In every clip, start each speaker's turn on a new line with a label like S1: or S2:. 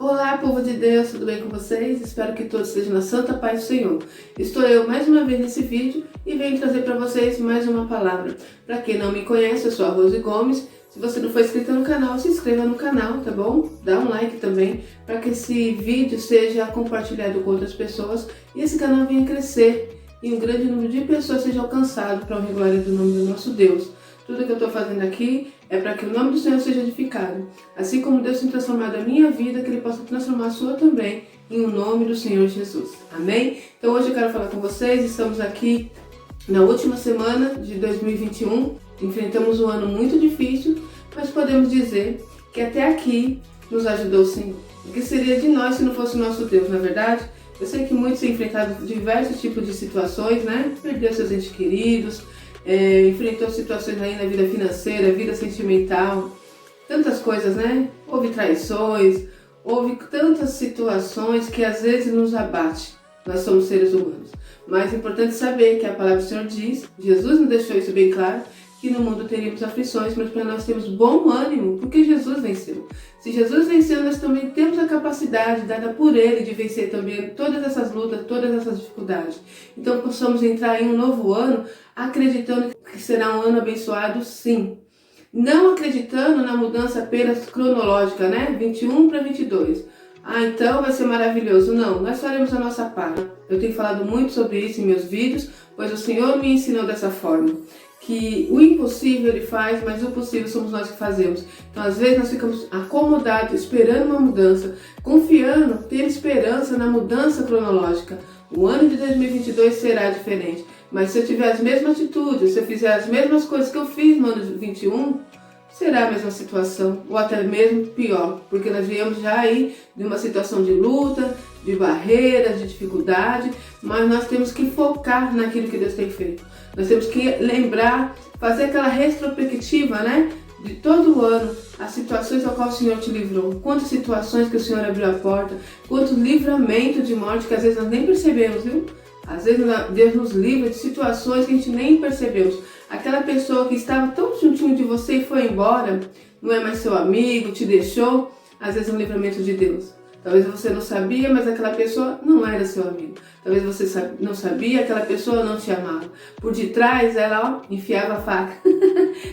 S1: Olá, povo de Deus, tudo bem com vocês? Espero que todos estejam na santa paz do Senhor. Estou eu mais uma vez nesse vídeo e venho trazer para vocês mais uma palavra. Para quem não me conhece, eu sou a Rose Gomes. Se você não for inscrito no canal, se inscreva no canal, tá bom? Dá um like também para que esse vídeo seja compartilhado com outras pessoas e esse canal venha crescer e um grande número de pessoas seja alcançado para a glória do nome do nosso Deus. Tudo que eu estou fazendo aqui é para que o nome do Senhor seja edificado. Assim como Deus tem transformado a minha vida, que Ele possa transformar a sua também, em o nome do Senhor Jesus. Amém? Então hoje eu quero falar com vocês, estamos aqui na última semana de 2021, enfrentamos um ano muito difícil, mas podemos dizer que até aqui nos ajudou o Senhor. O que seria de nós se não fosse o nosso Deus, não é verdade? Eu sei que muitos têm enfrentado diversos tipos de situações, né? Perdeu seus entes queridos, enfrentou situações aí na vida financeira, vida sentimental, tantas coisas, né? Houve traições, houve tantas situações que às vezes nos abate. Nós somos seres humanos. Mas é importante saber que a palavra do Senhor diz, Jesus nos deixou isso bem claro, que no mundo teríamos aflições, mas para nós temos bom ânimo, porque Jesus venceu. Se Jesus venceu, nós também temos a capacidade dada por Ele de vencer também todas essas lutas, todas essas dificuldades. Então possamos entrar em um novo ano acreditando que será um ano abençoado, sim. Não acreditando na mudança apenas cronológica, né? 21 para 22. Então vai ser maravilhoso. Não, nós faremos a nossa parte. Eu tenho falado muito sobre isso em meus vídeos, pois o Senhor me ensinou dessa forma. Que o impossível Ele faz, mas o possível somos nós que fazemos. Então às vezes nós ficamos acomodados, esperando uma mudança, confiando, tendo esperança na mudança cronológica. O ano de 2022 será diferente, mas se eu tiver as mesmas atitudes, se eu fizer as mesmas coisas que eu fiz no ano de 21, será a mesma situação, ou até mesmo pior, porque nós viemos já aí de uma situação de luta, de barreiras, de dificuldade, mas nós temos que focar naquilo que Deus tem feito. Nós temos que lembrar, fazer aquela retrospectiva, né? De todo o ano, as situações ao qual o Senhor te livrou, quantas situações que o Senhor abriu a porta, quantos livramentos de morte que às vezes nós nem percebemos, viu? Às vezes Deus nos livra de situações que a gente nem percebemos. Aquela pessoa que estava tão juntinho de você e foi embora, não é mais seu amigo, te deixou, às vezes é um livramento de Deus. Talvez você não sabia, mas aquela pessoa não era seu amigo. Talvez você não sabia, aquela pessoa não te amava. Por detrás, ela enfiava a faca.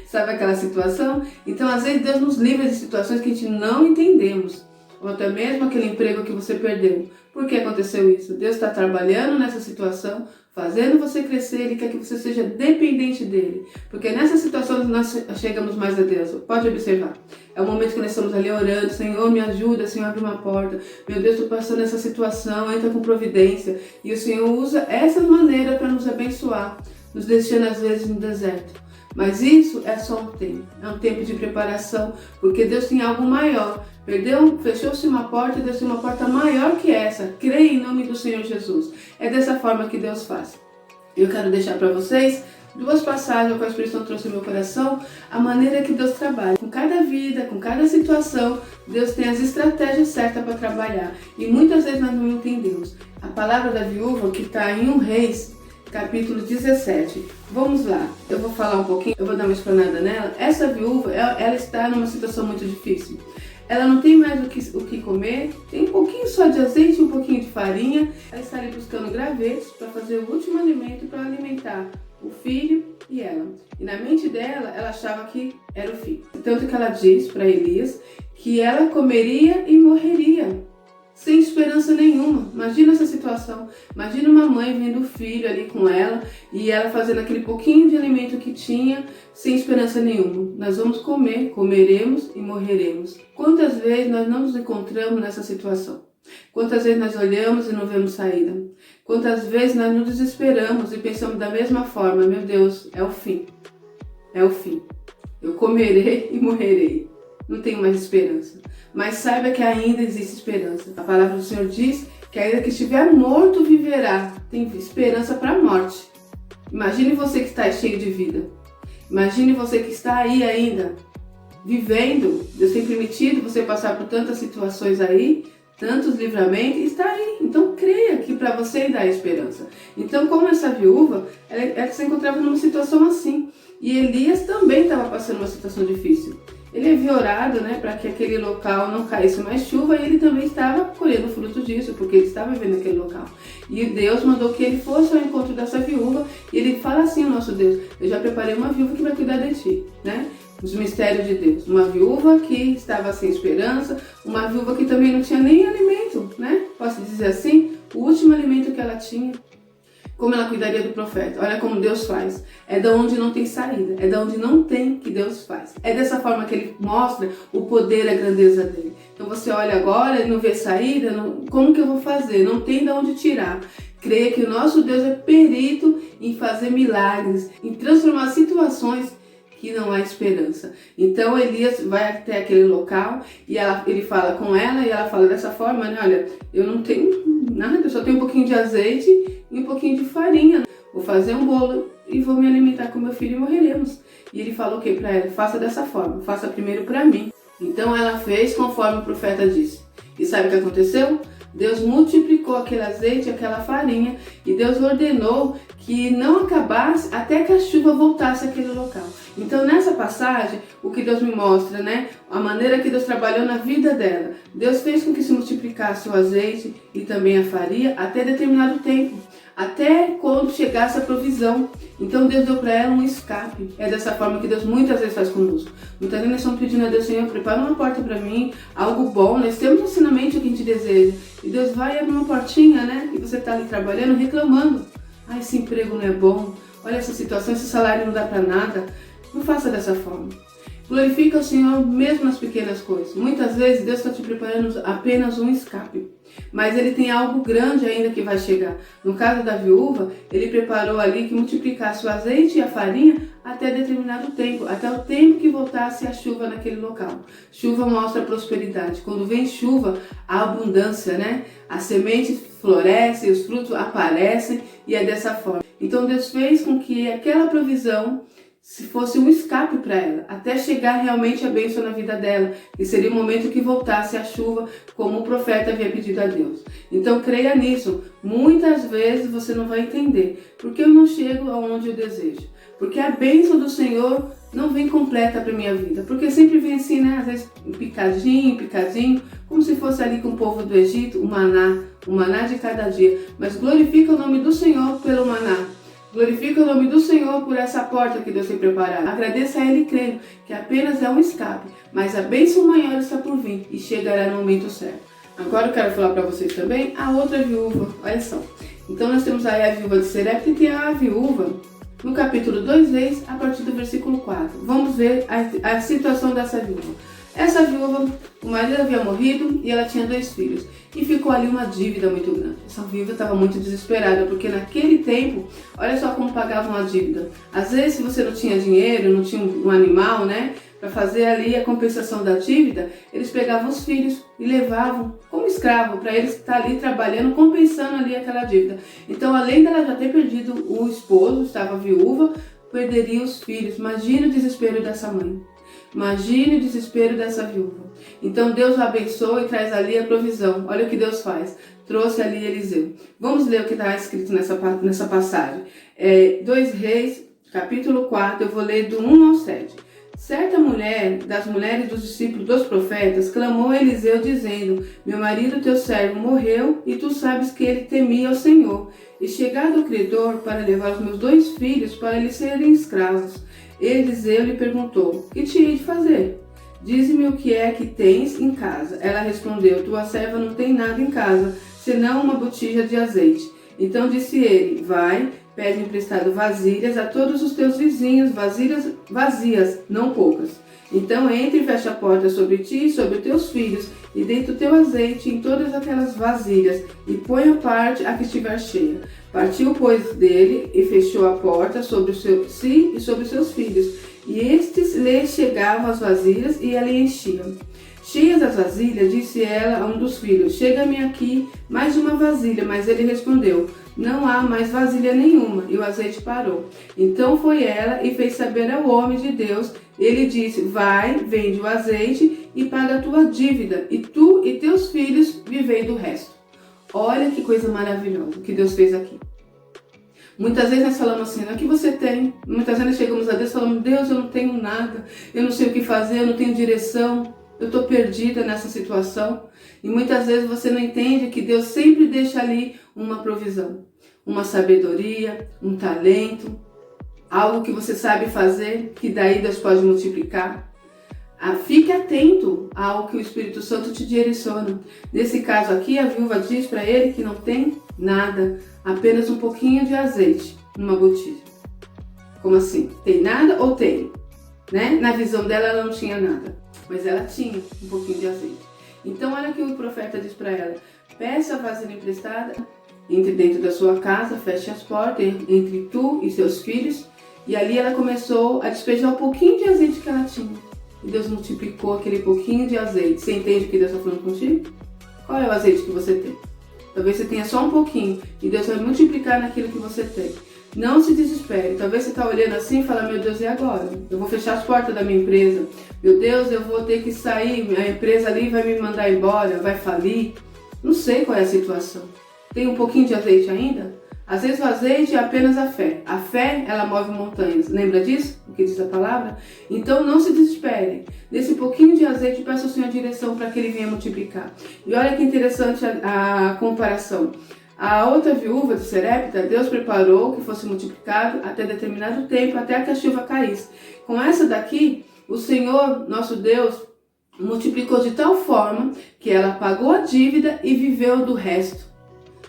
S1: Sabe aquela situação? Então, às vezes, Deus nos livra de situações que a gente não entendemos. Ou até mesmo aquele emprego que você perdeu. Por que aconteceu isso? Deus está trabalhando nessa situação, fazendo você crescer e quer que você seja dependente dele. Porque nessa situação nós chegamos mais a Deus. Pode observar. É o momento que nós estamos ali orando, Senhor, me ajuda, Senhor, abre uma porta. Meu Deus, estou passando nessa situação, entra com providência. E o Senhor usa essa maneira para nos abençoar, nos deixando às vezes no deserto. Mas isso é só um tempo de preparação, porque Deus tem algo maior. Fechou-se uma porta, Deus tem uma porta maior que essa. Creia em nome do Senhor Jesus. É dessa forma que Deus faz. Eu quero deixar para vocês duas passagens que o Espírito Santo trouxe no meu coração, a maneira que Deus trabalha. Com cada vida, com cada situação, Deus tem as estratégias certas para trabalhar. E muitas vezes nós não entendemos. A palavra da viúva que está em 1 Reis, capítulo 17. Vamos lá, eu vou falar um pouquinho, eu vou dar uma explanada nela. Essa viúva, ela está numa situação muito difícil. Ela não tem mais o que comer, tem um pouquinho só de azeite, um pouquinho de farinha. Ela está ali buscando gravetos para fazer o último alimento para alimentar o filho e ela. E na mente dela, ela achava que era o filho. Tanto que ela diz para Elias que ela comeria e morreria. Sem esperança nenhuma. Imagina essa situação. Imagina uma mãe vendo o filho ali com ela e ela fazendo aquele pouquinho de alimento que tinha sem esperança nenhuma. Nós vamos comer, comeremos e morreremos. Quantas vezes nós não nos encontramos nessa situação? Quantas vezes nós olhamos e não vemos saída? Quantas vezes nós nos desesperamos e pensamos da mesma forma, meu Deus, é o fim. É o fim. Eu comerei e morrerei. Não tenho mais esperança. Mas saiba que ainda existe esperança. A palavra do Senhor diz que ainda que estiver morto, viverá. Tem esperança para a morte. Imagine você que está cheio de vida. Imagine você que está aí ainda, vivendo. Deus tem permitido você passar por tantas situações aí, tantos livramentos, e está aí. Então creia que para você ainda há esperança. Então, como essa viúva, ela se encontrava numa situação assim. E Elias também estava passando uma situação difícil. Ele havia orado, né, para que aquele local não caísse mais chuva, e ele também estava colhendo fruto disso, porque ele estava vivendo naquele local. E Deus mandou que ele fosse ao encontro dessa viúva, e ele fala assim, o nosso Deus: eu já preparei uma viúva que vai cuidar de ti, né? Os mistérios de Deus. Uma viúva que estava sem esperança, uma viúva que também não tinha nem alimento, né? Posso dizer assim? O último alimento que ela tinha. Como ela cuidaria do profeta? Olha como Deus faz. É da onde não tem saída. É da onde não tem que Deus faz. É dessa forma que ele mostra o poder e a grandeza dele. Então você olha agora e não vê saída. Como que eu vou fazer? Não tem de onde tirar. Creia que o nosso Deus é perito em fazer milagres, em transformar situações que não há esperança. Então Elias vai até aquele local e ele fala com ela, e ela fala dessa forma, né? Olha, eu não tenho nada, eu só tenho um pouquinho de azeite e um pouquinho de farinha. Vou fazer um bolo e vou me alimentar com meu filho e morreremos. E ele falou o que para ela? Faça dessa forma, faça primeiro para mim. Então ela fez conforme o profeta disse. E sabe o que aconteceu? Deus multiplicou aquele azeite, aquela farinha, e Deus ordenou que não acabasse até que a chuva voltasse àquele local. Então nessa passagem, o que Deus me mostra, né? A maneira que Deus trabalhou na vida dela. Deus fez com que se multiplicasse o azeite e também a farinha até determinado tempo, até quando chegasse a provisão. Então Deus deu para ela um escape. É dessa forma que Deus muitas vezes faz conosco. Muitas vezes nós estamos pedindo a Deus: Senhor, prepara uma porta para mim, algo bom. Nós temos um ensinamento que a gente deseja. E Deus vai abrir uma portinha, né? E você está ali trabalhando, reclamando. Ah, esse emprego não é bom. Olha essa situação, esse salário não dá para nada. Não faça dessa forma. Glorifica o Senhor mesmo nas pequenas coisas. Muitas vezes Deus está te preparando apenas um escape, mas Ele tem algo grande ainda que vai chegar. No caso da viúva, Ele preparou ali que multiplicasse o azeite e a farinha até determinado tempo, até o tempo que voltasse a chuva naquele local. Chuva mostra prosperidade. Quando vem chuva, há abundância, né? As sementes florescem, os frutos aparecem, e é dessa forma. Então Deus fez com que aquela provisão se fosse um escape para ela, até chegar realmente a bênção na vida dela, e seria o momento que voltasse a chuva, como o profeta havia pedido a Deus. Então creia nisso. Muitas vezes você não vai entender porque eu não chego aonde eu desejo, porque a bênção do Senhor não vem completa para minha vida, porque sempre vem assim, né? Às vezes picadinho, como se fosse ali com o povo do Egito, o maná de cada dia. Mas glorifica o nome do Senhor pelo maná. Glorifica o nome do Senhor por essa porta que Deus tem preparado. Agradeça a Ele crendo que apenas é um escape, mas a bênção maior está por vir e chegará no momento certo. Agora eu quero falar para vocês também a outra viúva. Olha só. Então nós temos aí a viúva de Serepta e tem a viúva no capítulo 2 Reis, a partir do versículo 4. Vamos ver a situação dessa viúva. Essa viúva, o marido havia morrido e ela tinha 2 filhos. E ficou ali uma dívida muito grande. Essa viúva estava muito desesperada, porque naquele tempo, olha só como pagavam a dívida. Às vezes, se você não tinha dinheiro, não tinha um animal, né, para fazer ali a compensação da dívida, eles pegavam os filhos e levavam como escravo, para eles estar ali trabalhando, compensando ali aquela dívida. Então, além dela já ter perdido o esposo, estava viúva, perderia os filhos. Imagine o desespero dessa mãe. Imagine o desespero dessa viúva. Então Deus o abençoa e traz ali a provisão. Olha o que Deus faz. Trouxe ali Eliseu. Vamos ler o que está escrito nessa passagem. 2 Reis, capítulo 4, eu vou ler do 1 ao 7. Certa mulher, das mulheres dos discípulos dos profetas, clamou a Eliseu dizendo: meu marido teu servo morreu, e tu sabes que ele temia ao Senhor. E chegado o credor para levar os meus 2 filhos para eles serem escravos. Eliseu lhe perguntou: que te hei de fazer? Dize-me o que é que tens em casa. Ela respondeu: tua serva não tem nada em casa, senão uma botija de azeite. Então disse ele: vai, pede emprestado vasilhas a todos os teus vizinhos, vasilhas vazias, não poucas. Então entre e fecha a porta sobre ti e sobre teus filhos, e deita o teu azeite em todas aquelas vasilhas, e põe a parte a que estiver cheia. Partiu, pois, dele, e fechou a porta sobre si e sobre seus filhos. E estes lhe chegavam as vasilhas, e ela enchia. Cheias as vasilhas, disse ela a um dos filhos: chega-me aqui mais uma vasilha. Mas ele respondeu: não há mais vasilha nenhuma. E o azeite parou. Então foi ela e fez saber ao homem de Deus. Ele disse: vai, vende o azeite e paga a tua dívida, e tu e teus filhos vivei do resto. Olha que coisa maravilhosa que Deus fez aqui. Muitas vezes nós falamos assim, o que você tem? Muitas vezes nós chegamos a Deus e falamos, Deus, eu não tenho nada, eu não sei o que fazer, eu não tenho direção, eu estou perdida nessa situação. E muitas vezes você não entende que Deus sempre deixa ali uma provisão, uma sabedoria, um talento, algo que você sabe fazer, que daí Deus pode multiplicar. Fique atento ao que o Espírito Santo te direciona. Nesse caso aqui, a viúva diz para ele que não tem nada, apenas um pouquinho de azeite numa botija. Como assim? Tem nada ou tem? Né? Na visão dela, ela não tinha nada, mas ela tinha um pouquinho de azeite. Então, olha o que o profeta diz para ela: peça a vasilha emprestada, entre dentro da sua casa, feche as portas entre tu e seus filhos. E ali ela começou a despejar um pouquinho de azeite que ela tinha. E Deus multiplicou aquele pouquinho de azeite. Você entende o que Deus está falando contigo? Qual é o azeite que você tem? Talvez você tenha só um pouquinho e Deus vai multiplicar naquilo que você tem. Não se desespere. Talvez você está olhando assim e fala, meu Deus, e agora? Eu vou fechar as portas da minha empresa. Meu Deus, eu vou ter que sair. Minha empresa ali vai me mandar embora, vai falir. Não sei qual é a situação. Tem um pouquinho de azeite ainda? Às vezes o azeite é apenas a fé. A fé, ela move montanhas. Lembra disso? O que diz a palavra? Então não se desespere. Nesse pouquinho de azeite, peça ao Senhor a direção para que Ele venha multiplicar. E olha que interessante a comparação. A outra viúva de Serepta, Deus preparou que fosse multiplicado até determinado tempo, até que a chuva caísse. Com essa daqui, o Senhor, nosso Deus, multiplicou de tal forma que ela pagou a dívida e viveu do resto.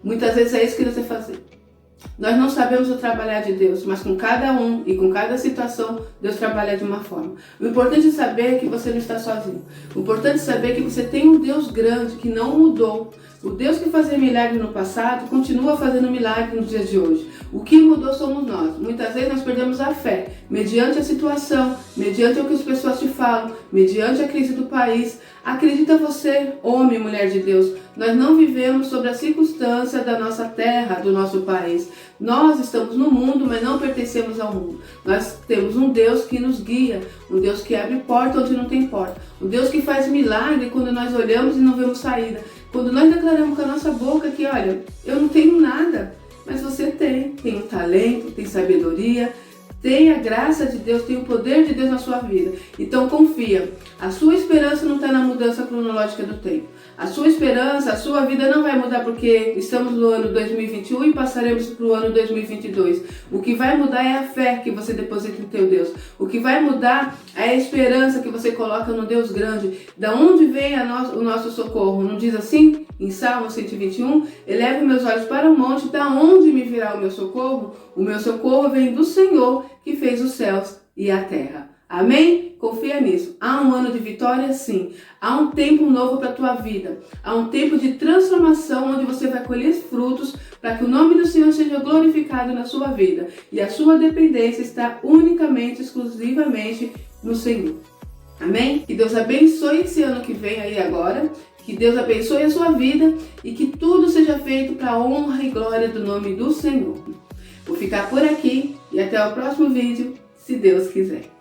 S1: Muitas vezes é isso que Deus vai fazer. Nós não sabemos o trabalhar de Deus, mas com cada um e com cada situação, Deus trabalha de uma forma. O importante é saber que você não está sozinho. O importante é saber que você tem um Deus grande que não mudou. O Deus que fazia milagre no passado continua fazendo milagre nos dias de hoje. O que mudou somos nós. Muitas vezes nós perdemos a fé, mediante a situação, mediante o que as pessoas te falam, mediante a crise do país. Acredita você, homem e mulher de Deus, nós não vivemos sobre a circunstância da nossa terra, do nosso país. Nós estamos no mundo, mas não pertencemos ao mundo. Nós temos um Deus que nos guia, um Deus que abre porta onde não tem porta, um Deus que faz milagre quando nós olhamos e não vemos saída. Quando nós declaramos com a nossa boca que, olha, eu não tenho nada, mas você tem um talento, tem sabedoria, tem a graça de Deus, tem o poder de Deus na sua vida. Então confia, a sua esperança não está na mudança cronológica do tempo. A sua esperança, a sua vida não vai mudar porque estamos no ano 2021 e passaremos para o ano 2022. O que vai mudar é a fé que você deposita no teu Deus. O que vai mudar é a esperança que você coloca no Deus grande. Da onde vem o nosso socorro? Não diz assim? Em Salmo 121, eleve meus olhos para o monte, da onde me virá o meu socorro? O meu socorro vem do Senhor, que fez os céus e a terra. Amém? Confia nisso. Há um ano de vitória, sim. Há um tempo novo para a tua vida. Há um tempo de transformação onde você vai colher frutos para que o nome do Senhor seja glorificado na sua vida. E a sua dependência está unicamente, exclusivamente no Senhor. Amém? Que Deus abençoe esse ano que vem aí agora. Que Deus abençoe a sua vida e que tudo seja feito para a honra e glória do nome do Senhor. Vou ficar por aqui e até o próximo vídeo, se Deus quiser.